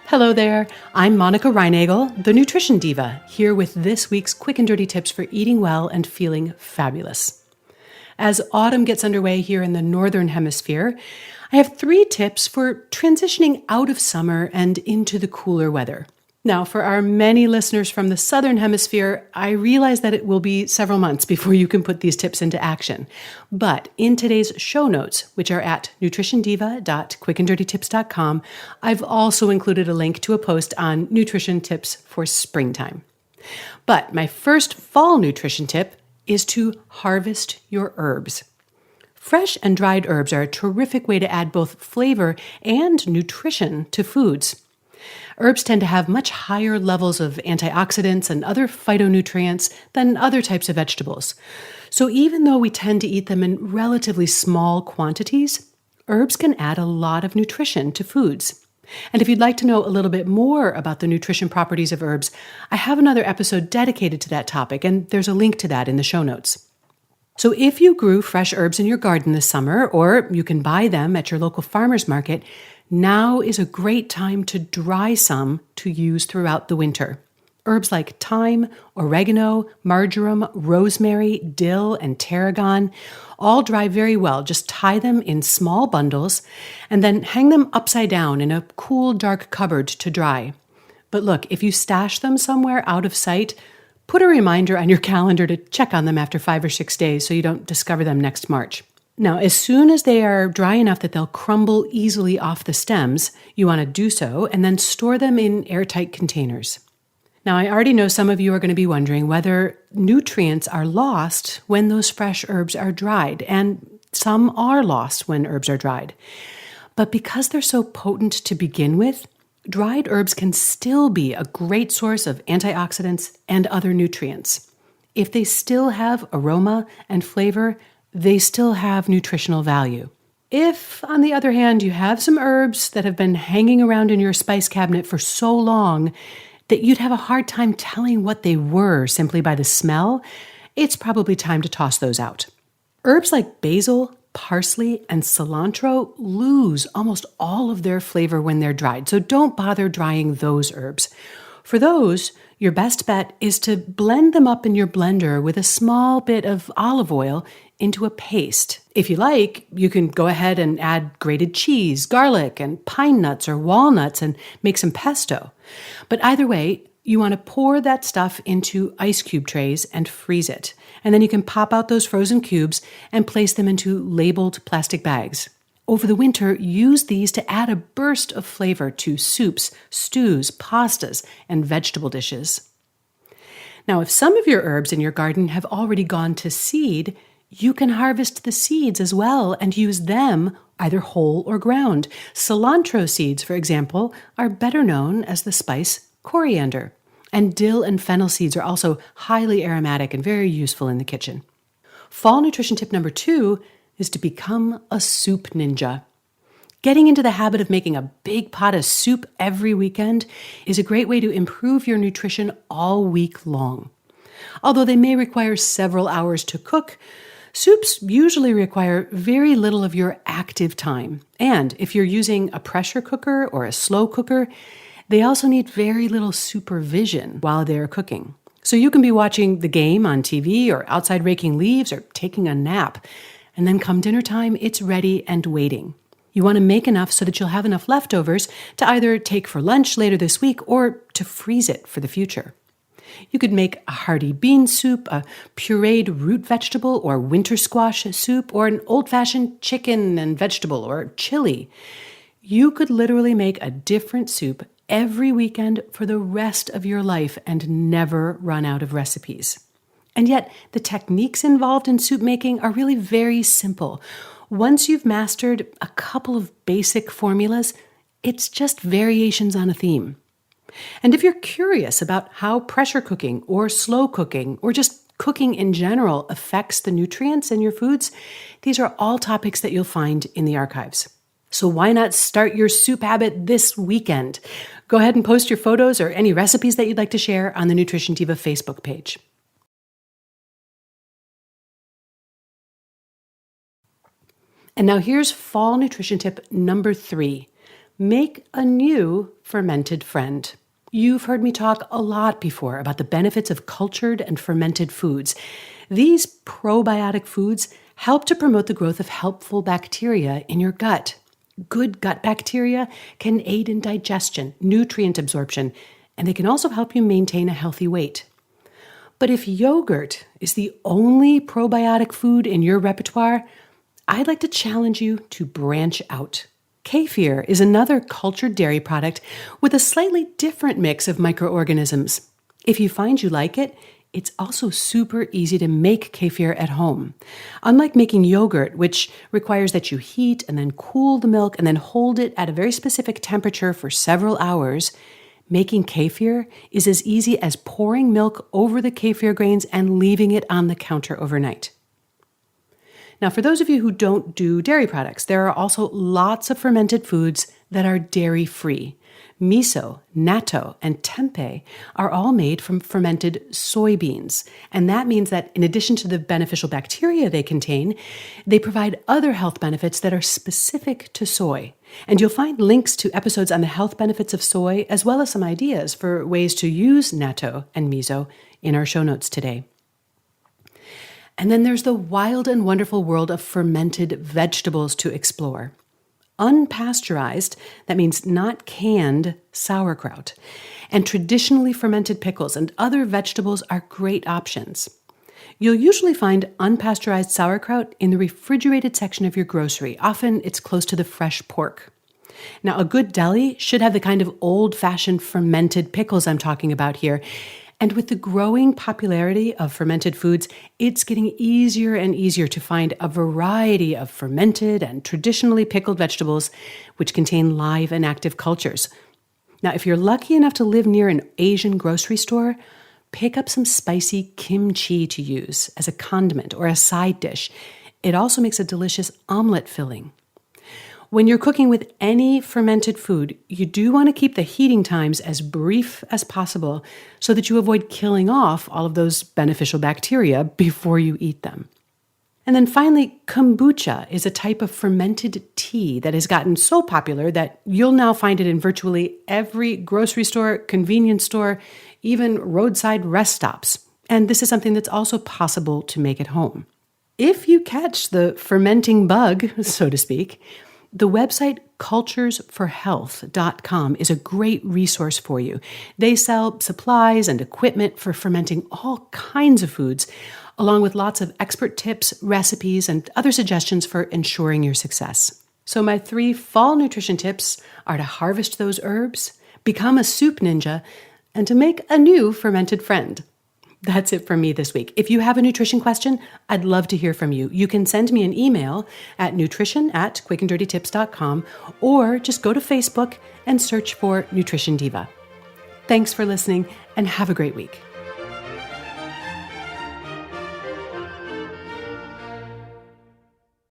Hello there, I'm Monica Reinagel, the Nutrition Diva, here with this week's quick and dirty tips for eating well and feeling fabulous. As autumn gets underway here in the Northern Hemisphere, I have 3 tips for transitioning out of summer and into the cooler weather. Now, for our many listeners from the Southern Hemisphere, I realize that it will be several months before you can put these tips into action. But in today's show notes, which are at nutritiondiva.quickanddirtytips.com, I've also included a link to a post on nutrition tips for springtime. But my first fall nutrition tip is to harvest your herbs. Fresh and dried herbs are a terrific way to add both flavor and nutrition to foods. Herbs tend to have much higher levels of antioxidants and other phytonutrients than other types of vegetables. So even though we tend to eat them in relatively small quantities, herbs can add a lot of nutrition to foods. And if you'd like to know a little bit more about the nutrition properties of herbs, I have another episode dedicated to that topic, and there's a link to that in the show notes. So if you grew fresh herbs in your garden this summer, or you can buy them at your local farmer's market, now is a great time to dry some to use throughout the winter. Herbs like thyme, oregano, marjoram, rosemary, dill, and tarragon all dry very well. Just tie them in small bundles and then hang them upside down in a cool, dark cupboard to dry. But look, if you stash them somewhere out of sight, put a reminder on your calendar to check on them after 5 or 6 days so you don't discover them next March. Now, as soon as they are dry enough that they'll crumble easily off the stems, you want to do so and then store them in airtight containers. Now, I already know some of you are going to be wondering whether nutrients are lost when those fresh herbs are dried, and some are lost when herbs are dried. But because they're so potent to begin with, dried herbs can still be a great source of antioxidants and other nutrients. If they still have aroma and flavor, they still have nutritional value. If, on the other hand, you have some herbs that have been hanging around in your spice cabinet for so long that you'd have a hard time telling what they were simply by the smell, it's probably time to toss those out. Herbs like basil, parsley, and cilantro lose almost all of their flavor when they're dried, so don't bother drying those herbs. For those, your best bet is to blend them up in your blender with a small bit of olive oil into a paste. If you like, you can go ahead and add grated cheese, garlic, and pine nuts or walnuts and make some pesto. But either way, you want to pour that stuff into ice cube trays and freeze it. And then you can pop out those frozen cubes and place them into labeled plastic bags. Over the winter, use these to add a burst of flavor to soups, stews, pastas, and vegetable dishes. Now, if some of your herbs in your garden have already gone to seed, you can harvest the seeds as well and use them either whole or ground. Cilantro seeds, for example, are better known as the spice coriander. And dill and fennel seeds are also highly aromatic and very useful in the kitchen. Fall nutrition tip number 2 is to become a soup ninja. Getting into the habit of making a big pot of soup every weekend is a great way to improve your nutrition all week long. Although they may require several hours to cook, soups usually require very little of your active time. And if you're using a pressure cooker or a slow cooker, they also need very little supervision while they're cooking. So you can be watching the game on TV or outside raking leaves or taking a nap. And then come dinner time, it's ready and waiting. You want to make enough so that you'll have enough leftovers to either take for lunch later this week or to freeze it for the future. You could make a hearty bean soup, a pureed root vegetable or winter squash soup, or an old-fashioned chicken and vegetable or chili. You could literally make a different soup every weekend for the rest of your life and never run out of recipes. And yet, the techniques involved in soup making are really very simple. Once you've mastered a couple of basic formulas, it's just variations on a theme. And if you're curious about how pressure cooking or slow cooking or just cooking in general affects the nutrients in your foods, these are all topics that you'll find in the archives. So why not start your soup habit this weekend? Go ahead and post your photos or any recipes that you'd like to share on the Nutrition Diva Facebook page. And now here's fall nutrition tip number 3. Make a new fermented friend. You've heard me talk a lot before about the benefits of cultured and fermented foods. These probiotic foods help to promote the growth of helpful bacteria in your gut. Good gut bacteria can aid in digestion, nutrient absorption, and they can also help you maintain a healthy weight. But if yogurt is the only probiotic food in your repertoire, I'd like to challenge you to branch out. Kefir is another cultured dairy product with a slightly different mix of microorganisms. If you find you like it, it's also super easy to make kefir at home. Unlike making yogurt, which requires that you heat and then cool the milk and then hold it at a very specific temperature for several hours, making kefir is as easy as pouring milk over the kefir grains and leaving it on the counter overnight. Now, for those of you who don't do dairy products, there are also lots of fermented foods that are dairy-free. Miso, natto, and tempeh are all made from fermented soybeans. And that means that in addition to the beneficial bacteria they contain, they provide other health benefits that are specific to soy. And you'll find links to episodes on the health benefits of soy, as well as some ideas for ways to use natto and miso in our show notes today. And then there's the wild and wonderful world of fermented vegetables to explore. Unpasteurized, that means not canned, sauerkraut, and traditionally fermented pickles and other vegetables are great options. You'll usually find unpasteurized sauerkraut in the refrigerated section of your grocery. Often it's close to the fresh pork. Now, a good deli should have the kind of old-fashioned fermented pickles I'm talking about here. And with the growing popularity of fermented foods, it's getting easier and easier to find a variety of fermented and traditionally pickled vegetables which contain live and active cultures. Now, if you're lucky enough to live near an Asian grocery store, pick up some spicy kimchi to use as a condiment or a side dish. It also makes a delicious omelet filling. When you're cooking with any fermented food, you do want to keep the heating times as brief as possible so that you avoid killing off all of those beneficial bacteria before you eat them. And then finally, kombucha is a type of fermented tea that has gotten so popular that you'll now find it in virtually every grocery store, convenience store, even roadside rest stops. And this is something that's also possible to make at home. If you catch the fermenting bug, so to speak, the website culturesforhealth.com is a great resource for you. They sell supplies and equipment for fermenting all kinds of foods, along with lots of expert tips, recipes, and other suggestions for ensuring your success. So my 3 fall nutrition tips are to harvest those herbs, become a soup ninja, and to make a new fermented friend. That's it for me this week. If you have a nutrition question, I'd love to hear from you. You can send me an email at nutrition@quickanddirtytips.com or just go to Facebook and search for Nutrition Diva. Thanks for listening and have a great week.